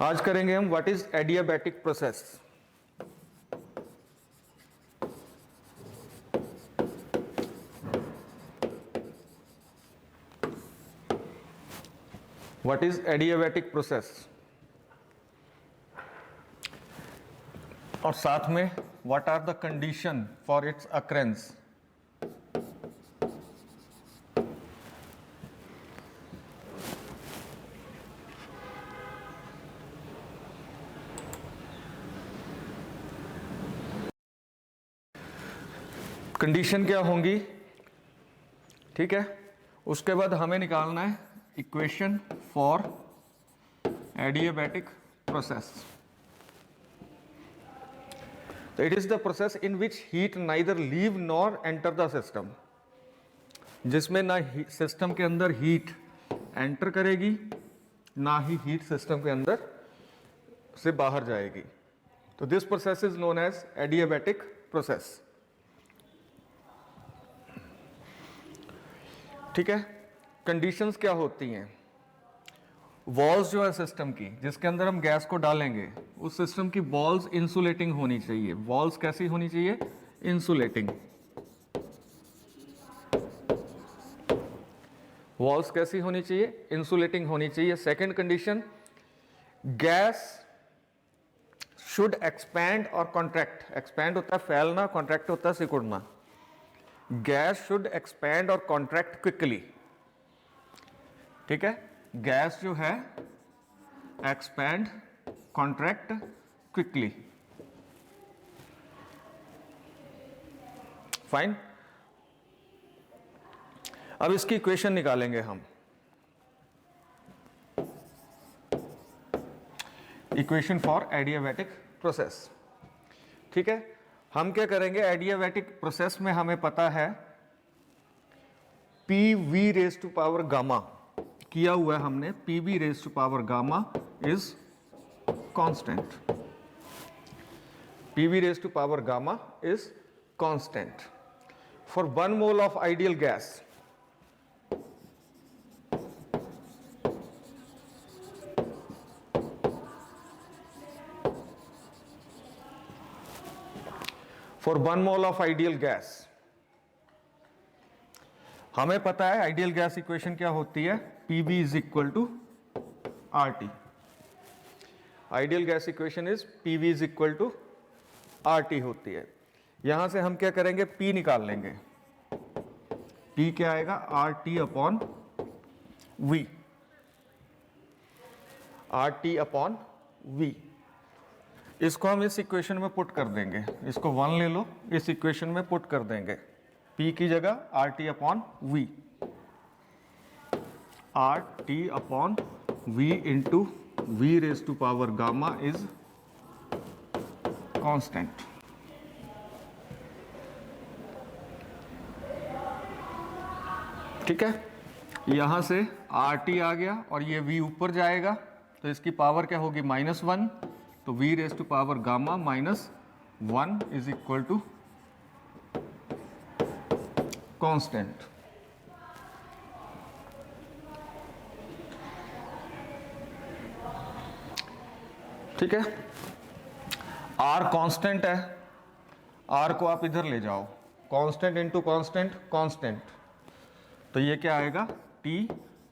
आज करेंगे हम what is adiabatic process. What is adiabatic process और साथ में what are the condition for its occurrence. Condition क्या होंगी, ठीक है। उसके बाद हमें निकालना है इक्वेशन फॉर एडियाबैटिक प्रोसेस। तो it is the process in which heat neither leave nor enter the system, जिसमें ना सिस्टम के अंदर हीट एंटर करेगी ना ही हीट सिस्टम के अंदर से बाहर जाएगी। तो this process is known as adiabatic process, ठीक है। कंडीशंस क्या होती हैं, वॉल्स जो है सिस्टम की जिसके अंदर हम गैस को डालेंगे उस सिस्टम की वॉल्स इंसुलेटिंग होनी चाहिए। वॉल्स कैसी होनी चाहिए, इंसुलेटिंग। वॉल्स कैसी होनी चाहिए, इंसुलेटिंग होनी चाहिए। Second condition, gas should expand और कॉन्ट्रैक्ट। एक्सपैंड होता है फैलना, कॉन्ट्रैक्ट होता है सिकुड़ना। गैस शुड एक्सपैंड और कॉन्ट्रैक्ट क्विकली, ठीक है। गैस जो है एक्सपैंड कॉन्ट्रैक्ट क्विकली, फाइन। अब इसकी इक्वेशन निकालेंगे हम। इक्वेशन फॉर एडियाबैटिक प्रोसेस, ठीक है। हम क्या करेंगे, एडियाबैटिक प्रोसेस में हमें पता है P V raise to power gamma किया हुआ है हमने। P V raise to power gamma is constant. P V raise to power gamma is constant for 1 mole of ideal gas. For 1 mole of ideal gas हमें पता है ideal gas equation क्या होती है, Pv is equal to RT। Ideal gas equation is Pv is equal to RT होती है। यहां से हम क्या करेंगे, P निकाल लेंगे। P क्या आएगा, RT upon V। RT upon V, इसको हम इस इक्वेशन में पुट कर देंगे। इसको 1 ले लो, इस इक्वेशन में पुट कर देंगे। P की जगह RT upon V। RT upon V into V raise to power gamma is constant, ठीक है। यहां से RT आ गया और ये V ऊपर जाएगा तो इसकी पावर क्या होगी, -1। तो V raise to power gamma -1 is equal to constant, ठीक है। R कांस्टेंट है, R को आप इधर ले जाओ, कांस्टेंट इंटू कांस्टेंट कांस्टेंट। तो ये क्या आएगा, T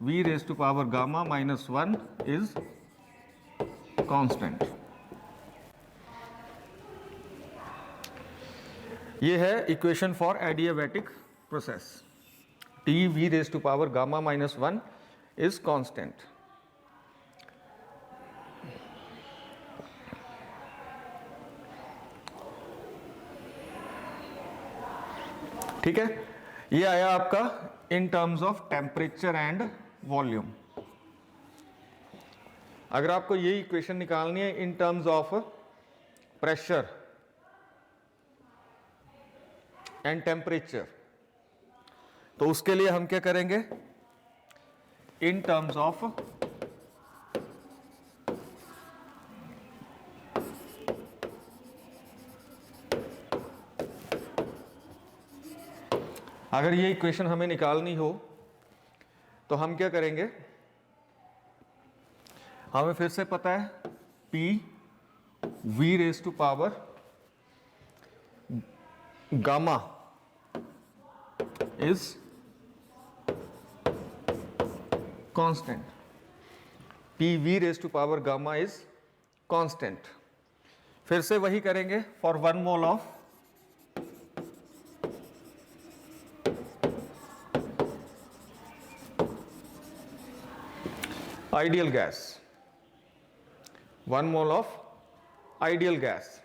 V raise to power gamma -1 is constant. ये है equation for adiabatic process. T V raise to power gamma -1 is constant. ठीक है, ये आया आपका in terms of temperature and volume. अगर आपको ये इक्वेशन निकालनी है in terms of pressure and temperature, तो उसके लिए हम क्या करेंगे, इन टर्म्स ऑफ अगर ये इक्वेशन हमें निकालनी हो तो हम क्या करेंगे, हमें फिर से पता है P V raised to power gamma is constant. P V raised to power gamma is constant. फिर से वही करेंगे for 1 mole of ideal gas. 1 mole of ideal gas.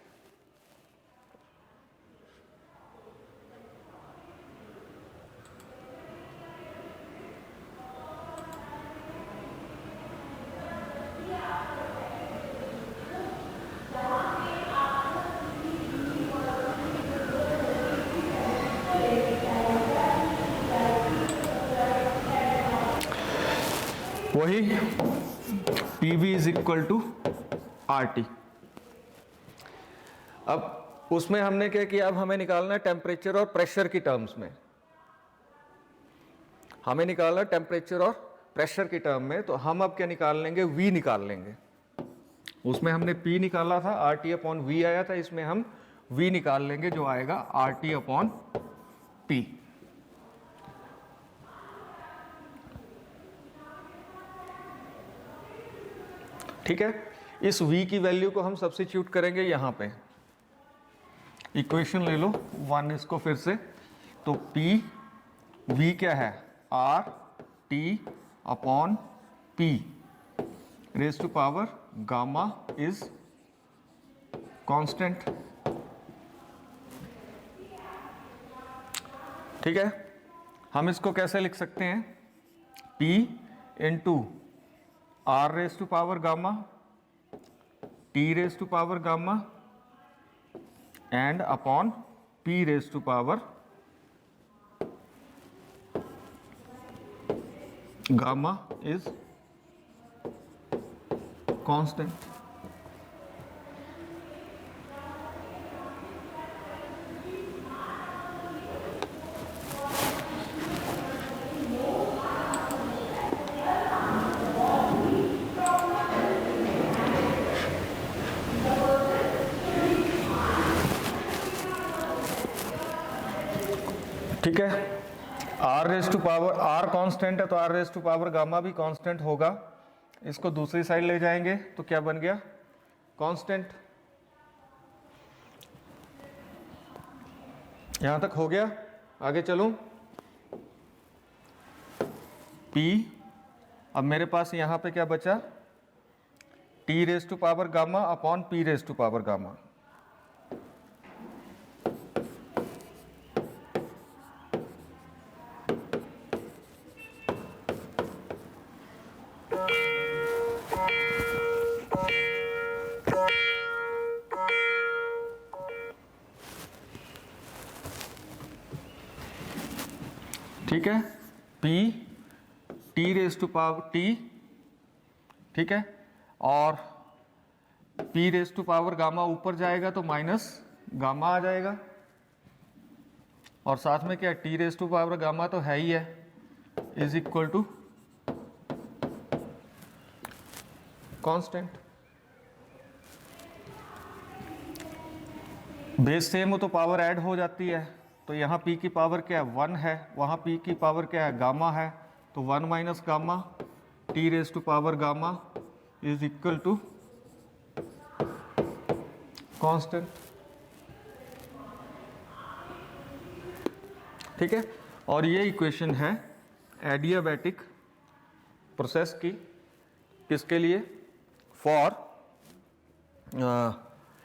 वही PV is equal to RT. अब उसमें हमने क्या किया, अब हमें निकालना है टेम्परेचर और प्रेशर की टर्म्स में. हमें निकालना है टेम्परेचर और प्रेशर की टर्म में. तो हम अब क्या निकाल लेंगे, V निकाल लेंगे. उसमें हमने P निकाला था, RT अपॉन V आया था. इसमें हम V निकाल लेंगे जो आएगा RT अपॉन P. ठीक है. इस V की वैल्यू को हम सब्स्टिट्यूट करेंगे यहाँ पे. इक्वेशन ले लो 1 इसको फिर से. तो P V क्या है, R T upon P raise to power gamma is constant. ठीक है. हम इसको कैसे लिख सकते हैं, P into R raise to power gamma, T raise to power gamma and upon P raise to power gamma is constant. ठीक है. R raise to power, R constant है तो R raise to power gamma भी constant होगा. इसको दूसरी side ले जाएंगे तो क्या बन गया, कांस्टेंट. यहां तक हो गया. आगे चलूं. P, अब मेरे पास यहां पे क्या बचा, T raise to power gamma upon P raise to power gamma. ठीक है. P T raise to power T, ठीक है, और P raise to power gamma ऊपर जाएगा तो माइनस गामा आ जाएगा. और साथ में क्या, T raise to power gamma तो है ही है, is equal to constant. Base same हो तो पावर ऐड हो जाती है. तो यहाँ P की पावर क्या है, 1 है, वहाँ P की पावर क्या है, गामा है. तो 1 minus gamma T raise to power gamma is equal to constant. ठीक है. और ये इक्वेशन है एडियाबैटिक प्रोसेस की. किसके लिए, for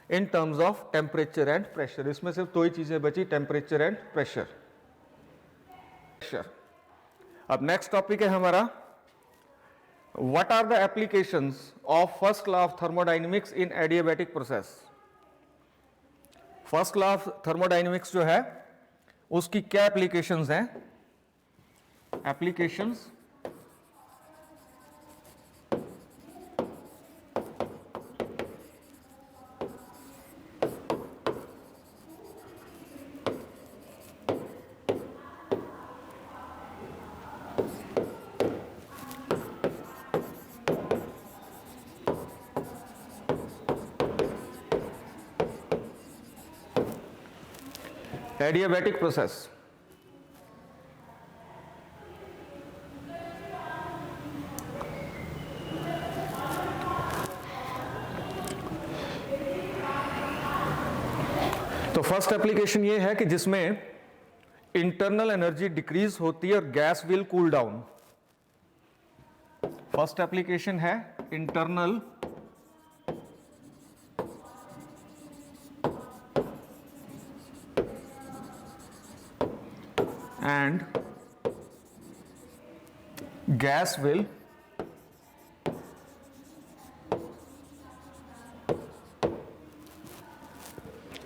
in terms of temperature and pressure. इसमें सिर्फ दो ही चीजें बची, टेम्परेचर एंड प्रेशर. अब नेक्स्ट टॉपिक है हमारा, what are the applications of first law of thermodynamics in adiabatic process. First law of thermodynamics जो है उसकी क्या एप्लीकेशंस हैं. एप्लीकेशंस एडियाबैटिक प्रोसेस, तो फर्स्ट एप्लीकेशन ये है कि जिसमें इंटरनल एनर्जी डिक्रीज होती है और gas will cool down. First application है internal and gas will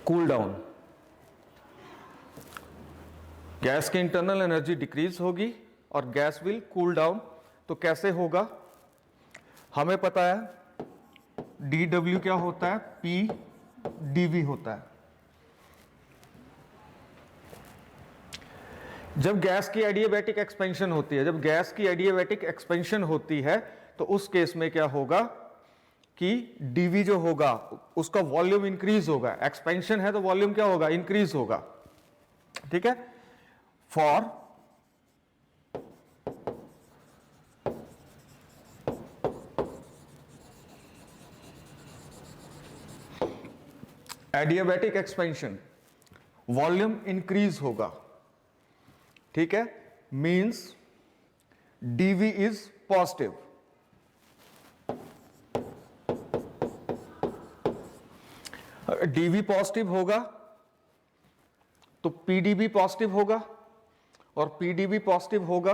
cool down. Gas की इंटरनल एनर्जी डिक्रीज होगी और गैस विल कूल डाउन। तो कैसे होगा, हमें पता है dW क्या होता है, P dV होता है। जब गैस की एडियाबैटिक एक्सपेंशन होती है, जब गैस की एडियाबैटिक एक्सपेंशन होती है तो उस केस में क्या होगा कि dV जो होगा उसका वॉल्यूम इंक्रीज होगा। एक्सपेंशन है तो वॉल्यूम क्या होगा, इंक्रीज होगा। ठीक है, for adiabatic expansion volume increase होगा। ठीक है, means dV is positive. dV positive होगा तो PdV पॉजिटिव होगा और PdV पॉजिटिव होगा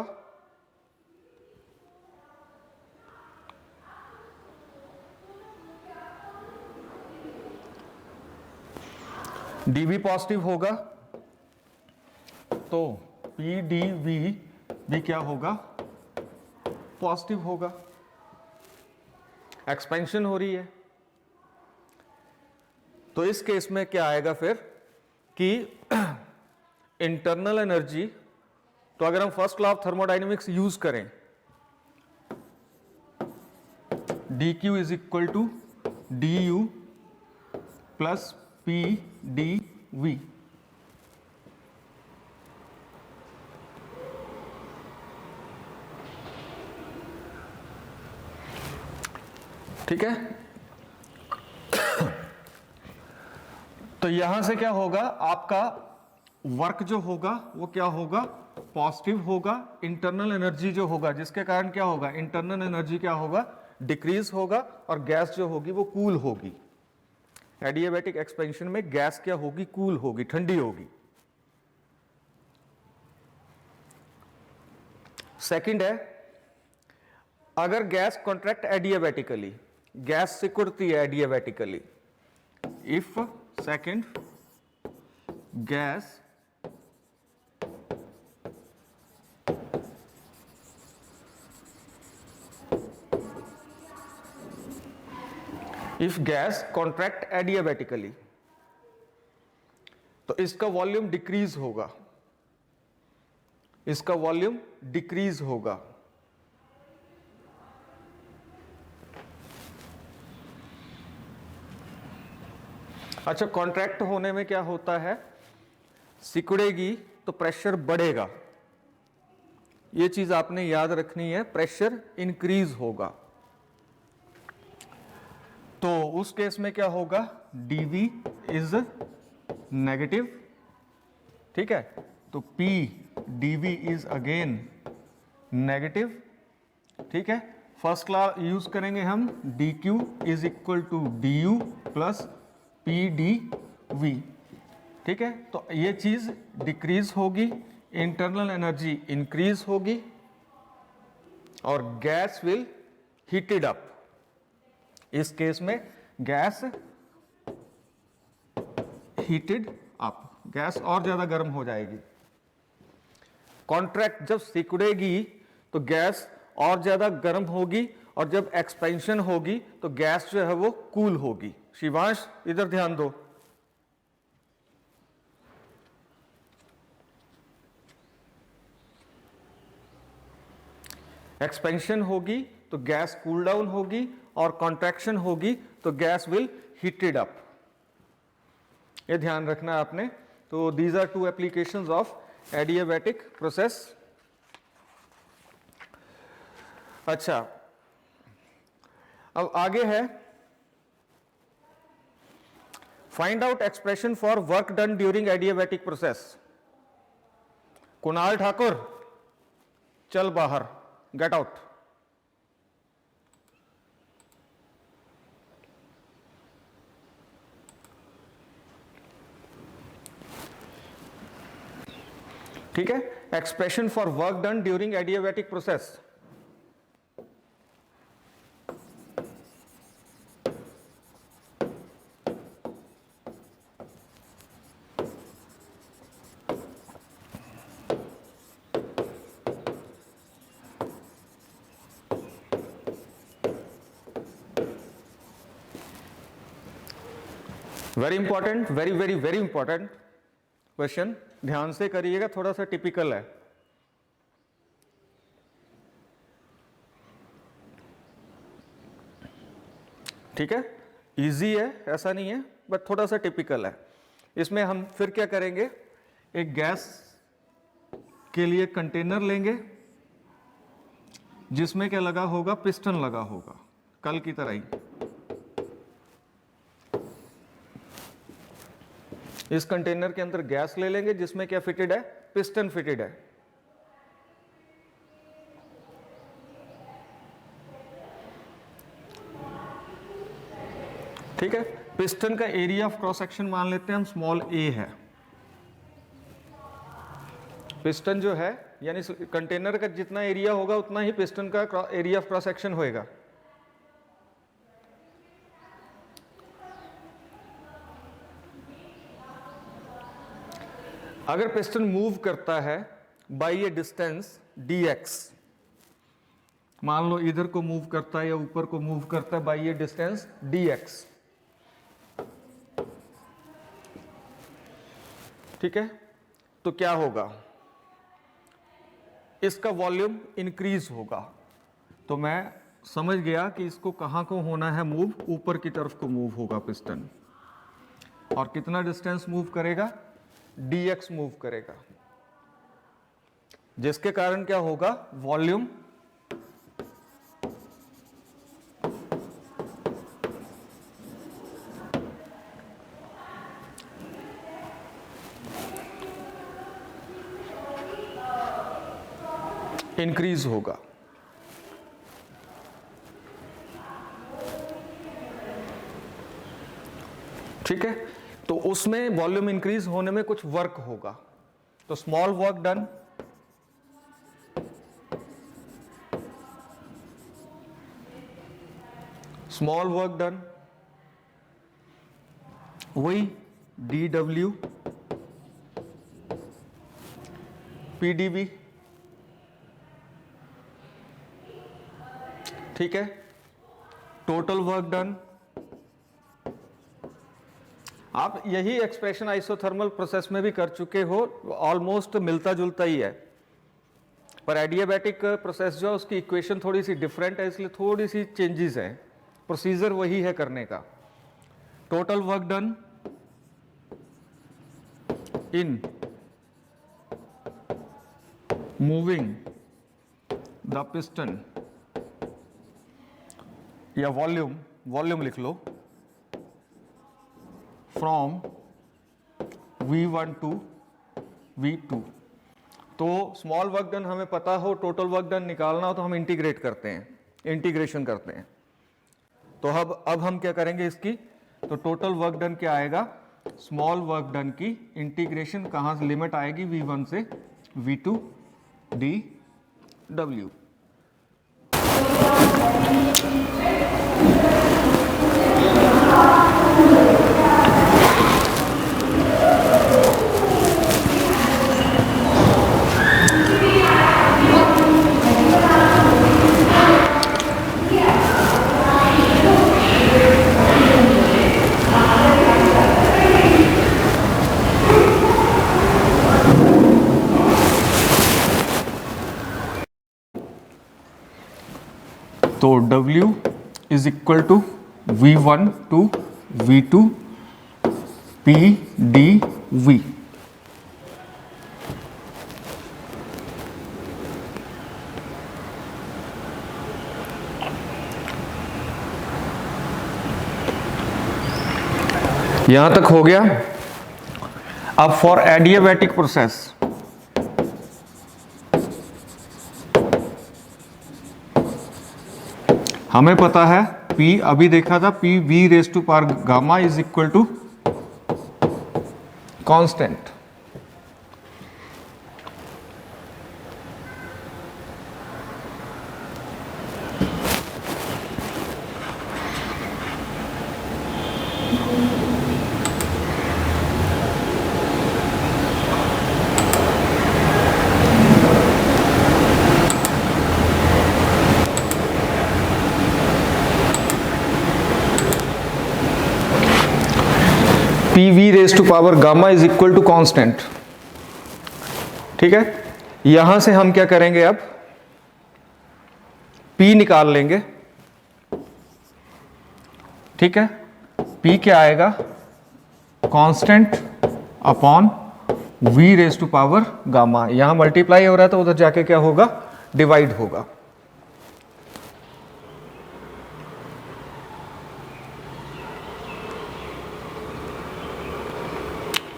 dV पॉजिटिव होगा तो PdV भी क्या होगा, पॉजिटिव होगा। एक्सपेंशन हो रही है तो इस केस में क्या आएगा फिर कि इंटरनल एनर्जी, तो अगर हम first law of thermodynamics use करें, dQ is equal to du plus PdV। ठीक है, तो यहां से क्या होगा, आपका वर्क जो होगा वो क्या होगा, पॉजिटिव होगा। इंटरनल एनर्जी जो होगा जिसके कारण क्या होगा, इंटरनल एनर्जी क्या होगा, डिक्रीज होगा और गैस जो होगी वो कूल होगी। एडियाबैटिक एक्सपेंशन में गैस क्या होगी, कूल होगी, ठंडी होगी। सेकंड है, अगर गैस कॉन्ट्रैक्ट एडियाबैटिकली, गैस सिकुड़ती है adiabatically, if second gas if gas contract adiabatically, तो इसका वॉल्यूम डिक्रीज होगा, इसका वॉल्यूम डिक्रीज होगा। अच्छा, कॉन्ट्रैक्ट होने में क्या होता है, सिकुड़ेगी तो प्रेशर बढ़ेगा, ये चीज आपने याद रखनी है, प्रेशर इंक्रीज होगा। तो उस केस में क्या होगा, dV इज नेगेटिव। ठीक है, तो P dV is again negative. ठीक है, फर्स्ट लॉ यूज करेंगे हम, dQ is equal to du plus PdV। ठीक है, तो ये चीज डिक्रीज होगी, इंटरनल एनर्जी इंक्रीज होगी और गैस विल हीटेड अप। इस केस में गैस हीटेड अप, गैस और ज्यादा गर्म हो जाएगी। कॉन्ट्रैक्ट जब सिकुड़ेगी तो गैस और ज्यादा गर्म होगी और जब एक्सपेंशन होगी तो गैस जो है वो कूल होगी। शिवांश इधर ध्यान दो, एक्सपेंशन होगी तो गैस कूल डाउन होगी और कॉन्ट्रैक्शन होगी तो गैस विल हीटेड अप। ये ध्यान रखना आपने। तो these are two applications of adiabatic process. अच्छा, अब आगे है find out expression for work done during adiabatic process. Kunal Thakur, चल बाहर, गेट आउट. ठीक है, expression for work done during adiabatic process. Very important, very very very important question, ध्यान से करिएगा, थोड़ा सा टिपिकल है. ठीक है, इजी है ऐसा नहीं है, बट थोड़ा सा टिपिकल है. इसमें हम फिर क्या करेंगे, एक गैस के लिए कंटेनर लेंगे जिसमें क्या लगा होगा, पिस्टन लगा होगा, कल की तरह ही. इस कंटेनर के अंदर गैस ले लेंगे जिसमें क्या फिटेड है, पिस्टन फिटेड है. ठीक है, पिस्टन का एरिया ऑफ क्रॉस सेक्शन मान लेते हैं हम स्मॉल a है. पिस्टन जो है यानी कंटेनर का जितना एरिया होगा उतना ही पिस्टन का एरिया ऑफ क्रॉस सेक्शन होएगा. अगर पिस्टन मूव करता है बाई ए डिस्टेंस dx, मान लो इधर को मूव करता है या ऊपर को मूव करता है बाई ए डिस्टेंस dx. ठीक है, तो क्या होगा, इसका वॉल्यूम इंक्रीज होगा. तो मैं समझ गया कि इसको कहां को होना है मूव, ऊपर की तरफ को मूव होगा पिस्टन. और कितना डिस्टेंस मूव करेगा, dx मूव करेगा, जिसके कारण क्या होगा, वॉल्यूम इंक्रीज होगा. ठीक है, तो उसमें वॉल्यूम इंक्रीज होने में कुछ वर्क होगा. तो small work done, small work done वही dw pdv. ठीक है, टोटल वर्क डन. आप यही एक्सप्रेशन आइसोथर्मल प्रोसेस में भी कर चुके हो, ऑलमोस्ट मिलता जुलता ही है. पर एडियाबैटिक प्रोसेस जो है उसकी इक्वेशन थोड़ी सी डिफरेंट है, इसलिए थोड़ी सी चेंजेस है. प्रोसीजर वही है करने का. Total work done in moving the piston, या वॉल्यूम, वॉल्यूम लिख लो, फ्रॉम V1 टू V2. तो स्मॉल वर्क डन हमें पता हो, टोटल वर्क डन निकालना हो तो हम इंटीग्रेट करते हैं, इंटीग्रेशन करते हैं. तो अब हम क्या करेंगे इसकी, तो टोटल वर्क डन क्या आएगा, स्मॉल वर्क डन की इंटीग्रेशन कहां से लिमिट आएगी, V1 से V2 dw. तो W is equal to V1 to V2 P D V. यहां तक हो गया। अब फॉर एडियाबैटिक प्रोसेस, हमें पता है P अभी देखा था, P V raise to power gamma is equal to constant. P V raise to power gamma is equal to constant. ठीक है, यहां से हम क्या करेंगे, अब P निकाल लेंगे। ठीक है, P क्या आएगा, constant upon V raise to power gamma. यहां मल्टीप्लाई हो रहा है तो उधर जाके क्या होगा, डिवाइड होगा।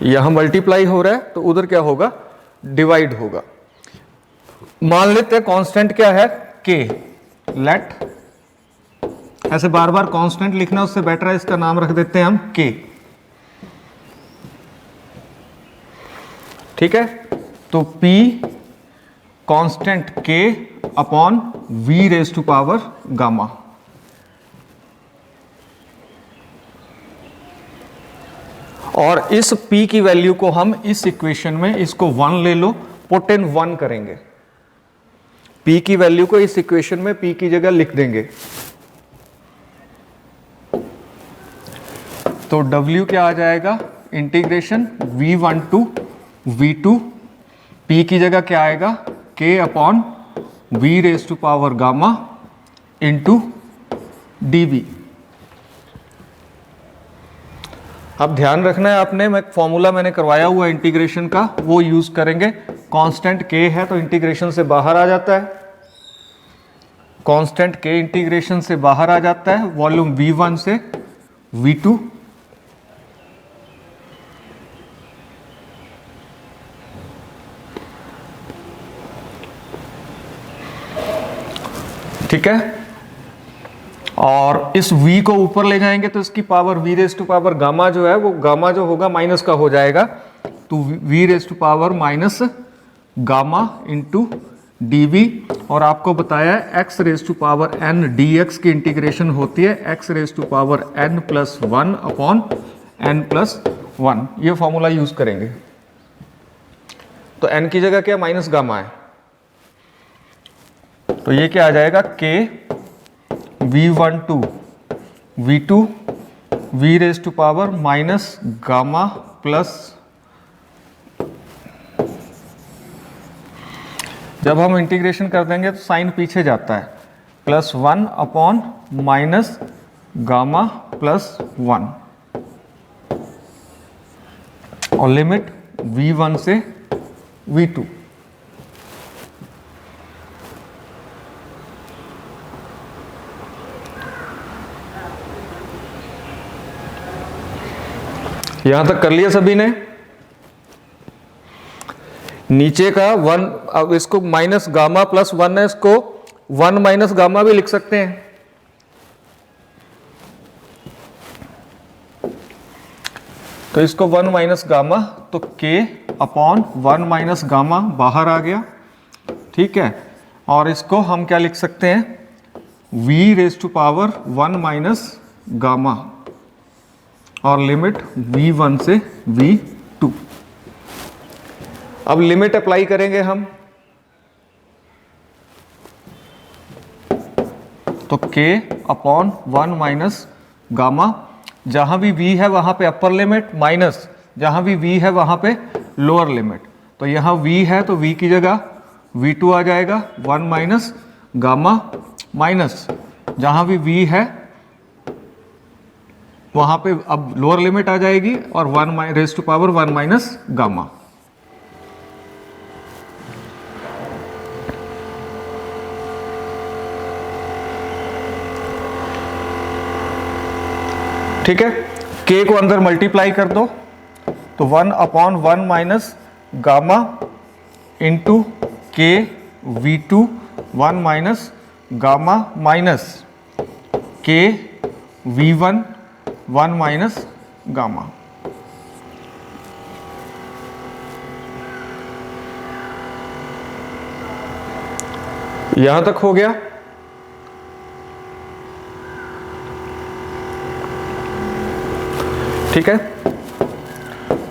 यहां मल्टीप्लाई हो रहा है तो उधर क्या होगा, डिवाइड होगा। मान लेते हैं कांस्टेंट क्या है, K। लेट, ऐसे बार बार कांस्टेंट लिखना उससे बेटर है, इसका नाम रख देते हैं हम K। ठीक है, तो P constant K upon V raise to power gamma. और इस P की वैल्यू को हम इस इक्वेशन में, इसको 1 ले लो, पुट इन 1 करेंगे। P की वैल्यू को इस इक्वेशन में P की जगह लिख देंगे। तो W क्या आ जाएगा, integration V1 to V2, P की जगह क्या आएगा, K upon V raise to power gamma into dV। अब ध्यान रखना है आपने, मैं फॉर्मूला मैंने करवाया हुआ इंटीग्रेशन का, वो यूज करेंगे। कांस्टेंट K है तो इंटीग्रेशन से बाहर आ जाता है, कांस्टेंट K इंटीग्रेशन से बाहर आ जाता है, वॉल्यूम V1 से V2। ठीक है, और इस V को ऊपर ले जाएंगे तो इसकी power V raise to power gamma जो है, वो गामा जो होगा माइनस का हो जाएगा, तो V raise to power minus gamma into dV। और आपको बताया है x raise to power n dx की इंटीग्रेशन होती है x raise to power n plus 1 upon n plus 1। ये फॉर्मूला यूज करेंगे। तो n की जगह क्या, माइनस गामा है, तो ये क्या आ जाएगा, K V1 to V2 V raise to power minus gamma plus, जब हम इंटीग्रेशन कर देंगे तो साइन पीछे जाता है, plus 1 upon minus gamma plus 1, और लिमिट V1 से V2। यहां तक कर लिया सभी ने। नीचे का 1, अब इसको माइनस गामा प्लस 1 है, इसको 1 माइनस गामा भी लिख सकते हैं। तो इसको 1 माइनस गामा, तो K अपॉन 1 माइनस गामा बाहर आ गया। ठीक है, और इसको हम क्या लिख सकते हैं, V raise to power 1 minus gamma, और लिमिट V1 से V2। अब लिमिट अप्लाई करेंगे हम, तो K अपॉन 1 माइनस गामा, जहां भी V है वहां पे अपर लिमिट, माइनस जहां भी V है वहां पे लोअर लिमिट। तो यहां V है तो V की जगह V2 आ जाएगा, 1 माइनस गामा, माइनस जहां भी V है वहां पे अब लोअर लिमिट आ जाएगी, और 1 raise to power 1 minus gamma. ठीक है, K को अंदर मल्टीप्लाई कर दो तो 1/1 minus gamma into K V2 1 minus gamma minus K V1 1 minus gamma. यहां तक हो गया। ठीक है,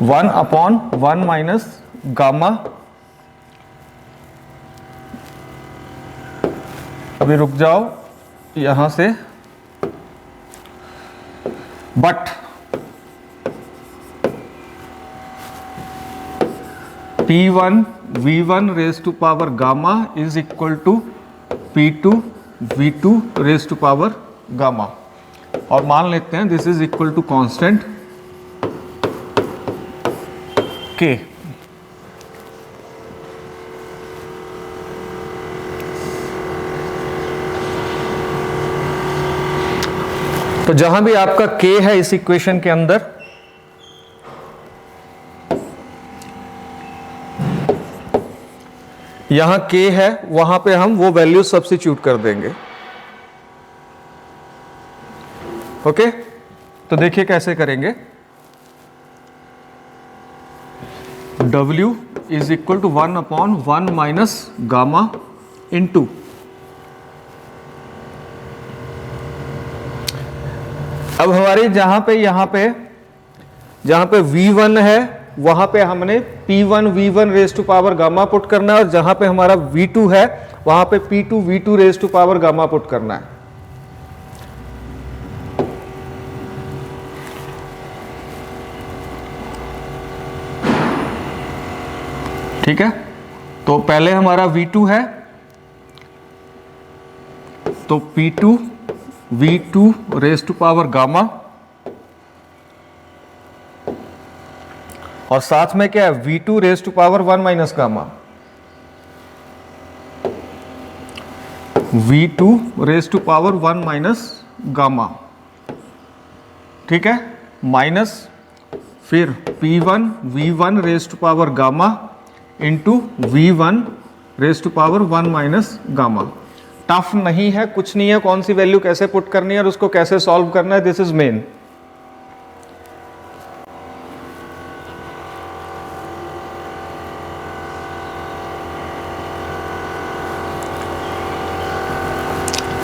1/1 माइनस गामा। अभी रुक जाओ यहां से, but P1 V1 raise to power gamma is equal to P2 V2 raise to power gamma, और मान लेते हैं this is equal to constant K। तो जहां भी आपका K है इस इक्वेशन के अंदर, यहां K है, वहां पे हम वो वैल्यू सब्स्टिट्यूट कर देंगे। ओके, तो देखिए कैसे करेंगे। W is equal to 1/1 minus gamma into, अब हमारी जहां पे V1 है वहां पे हमने P1 V1 raise to power gamma put करना है, और जहां पे हमारा V2 है वहां पे P2 V2 raise to power gamma put करना है। ठीक है, तो पहले हमारा V2 है तो P2 V2 raise to power gamma, और साथ में क्या है V2 raise to power 1 minus gamma, V2 raise to power 1 minus gamma. ठीक है, माइनस फिर P1 V1 raise to power gamma into V1 raise to power 1 minus gamma. Tough नहीं है, कुछ नहीं है, कौन सी वैल्यू कैसे पुट करनी है और उसको कैसे सॉल्व करना है, दिस इज मेन।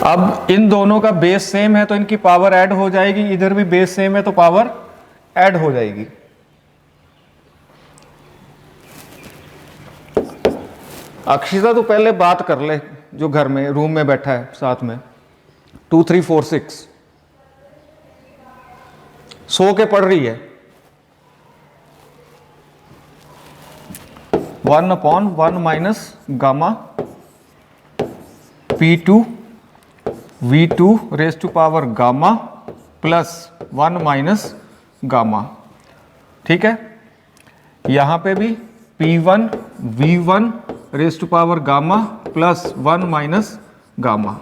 अब इन दोनों का बेस सेम है तो इनकी पावर ऐड हो जाएगी, इधर भी बेस सेम है तो पावर ऐड हो जाएगी। अक्षिता तो पहले बात कर ले, जो घर में रूम में बैठा है साथ में, 2 3 4 6 सो के पढ़ रही है। 1/1 minus gamma P2 V2 raise to power gamma plus 1 minus gamma. ठीक है, यहां पे भी P1 V1 raise to power gamma plus 1 minus gamma.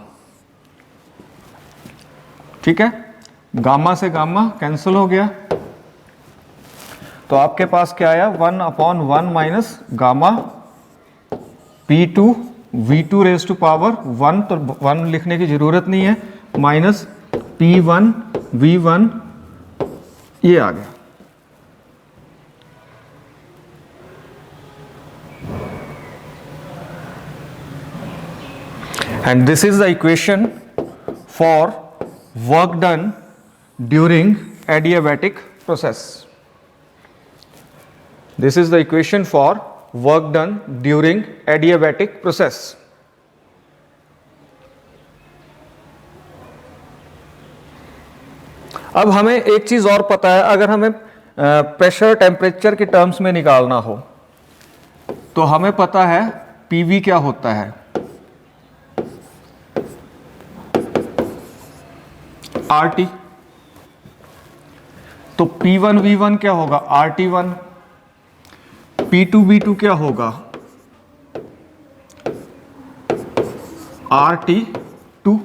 ठीक है, गामा से गामा कैंसिल हो गया, तो आपके पास क्या आया 1/1 minus gamma P2 V2 raise to power 1, तो 1 लिखने की जरूरत नहीं है, माइनस P1 V1, ये आ गया। And this is the equation for work done during adiabatic process. This is the equation for work done during adiabatic process. अब हमें एक चीज और पता है, अगर हमें प्रेशर टेम्परेचर के टर्म्स में निकालना हो तो हमें पता है पीवी क्या होता है, RT। तो P1 V1 क्या होगा, RT1। P2 V2 क्या होगा, RT2।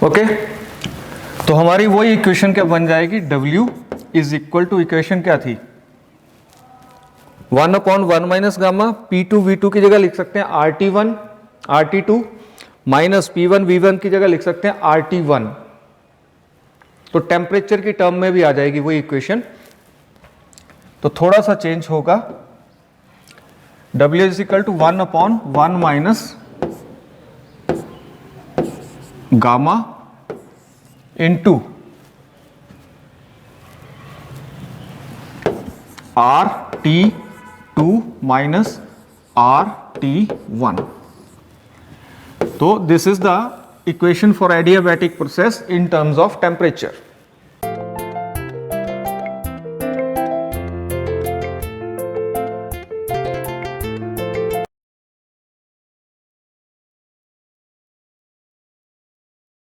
ओके, तो हमारी वही इक्वेशन क्या बन जाएगी, W is equal to, equation क्या थी 1/1 माइनस गामा, P2 V2 की जगह लिख सकते हैं RT1 RT2 minus P1 V1 की जगह लिख सकते हैं RT1। तो टेम्परेचर की टर्म में भी आ जाएगी वही इक्वेशन, तो थोड़ा सा चेंज होगा, W is equal to 1/1 minus gamma into RT2 minus RT1। तो this is the equation for adiabatic process in terms of temperature.